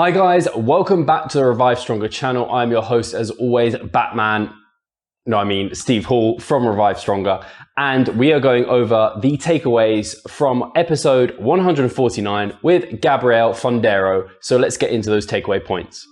Hi guys, welcome back to the Revive Stronger channel. I'm your host as always, Steve Hall from Revive Stronger, and we are going over the takeaways from episode 149 with Gabrielle Fundaro. So let's get into those takeaway points.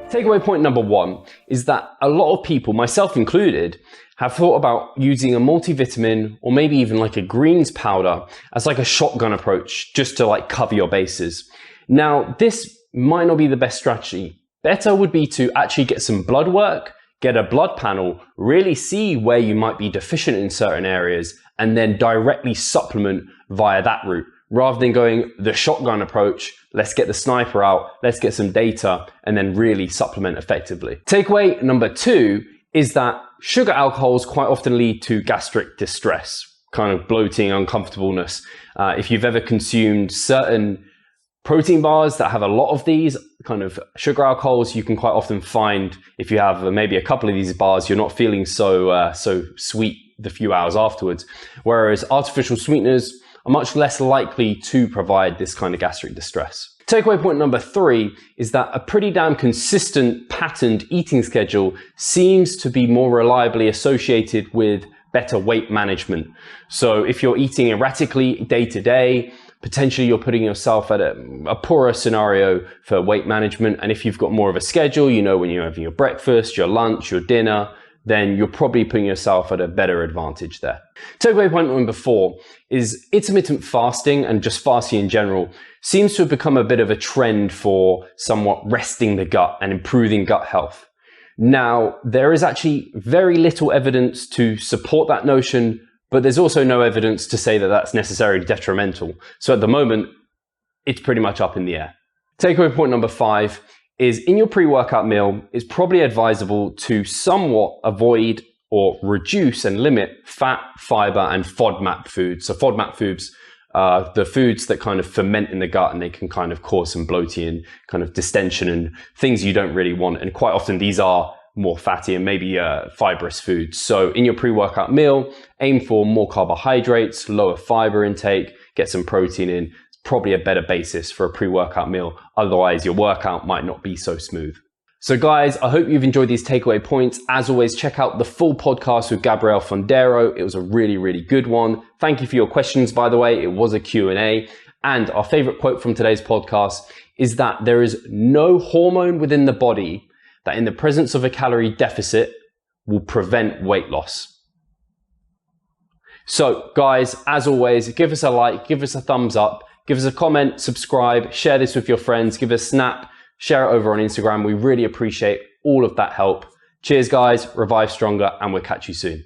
Takeaway point number one is that a lot of people, myself included, have thought about using a multivitamin or maybe even like a greens powder as like a shotgun approach just to like cover your bases. Now, this might not be the best strategy. Better would be to actually get some blood work, get a blood panel, really see where you might be deficient in certain areas, and then directly supplement via that route. Rather than going the shotgun approach, let's get the sniper out, let's get some data, and then really supplement effectively. Takeaway number two is that sugar alcohols quite often lead to gastric distress, kind of bloating, uncomfortableness. If you've ever consumed certain protein bars that have a lot of these kind of sugar alcohols, you can quite often find, if you have maybe a couple of these bars, you're not feeling so sweet the few hours afterwards. Whereas artificial sweeteners are much less likely to provide this kind of gastric distress. Takeaway point number three is that a pretty damn consistent patterned eating schedule seems to be more reliably associated with better weight management. So if you're eating erratically day to day, potentially you're putting yourself at a poorer scenario for weight management. And if you've got more of a schedule, you know when you're having your breakfast, your lunch, your dinner, then you're probably putting yourself at a better advantage there. Takeaway point number four is intermittent fasting, and just fasting in general seems to have become a bit of a trend for somewhat resting the gut and improving gut health. Now, there is actually very little evidence to support that notion, but there's also no evidence to say that that's necessarily detrimental. So at the moment, it's pretty much up in the air. Takeaway point number five is in your pre-workout meal, it's probably advisable to somewhat avoid or reduce and limit fat, fiber, and FODMAP foods. So FODMAP foods are the foods that kind of ferment in the gut, and they can kind of cause some bloating and kind of distension and things you don't really want. And quite often these are more fatty and maybe fibrous foods. So in your pre-workout meal, aim for more carbohydrates, lower fiber intake, get some protein in. Probably a better basis for a pre-workout meal. Otherwise, your workout might not be so smooth. So guys, I hope you've enjoyed these takeaway points. As always, check out the full podcast with Gabrielle Fundaro. It was a really, really good one. Thank you for your questions, by the way. It was a Q&A. And our favorite quote from today's podcast is that there is no hormone within the body that in the presence of a calorie deficit will prevent weight loss. So guys, as always, give us a like, give us a thumbs up. Give us a comment, subscribe, share this with your friends, give us a snap, share it over on Instagram. We really appreciate all of that help. Cheers guys, Revive Stronger, and we'll catch you soon.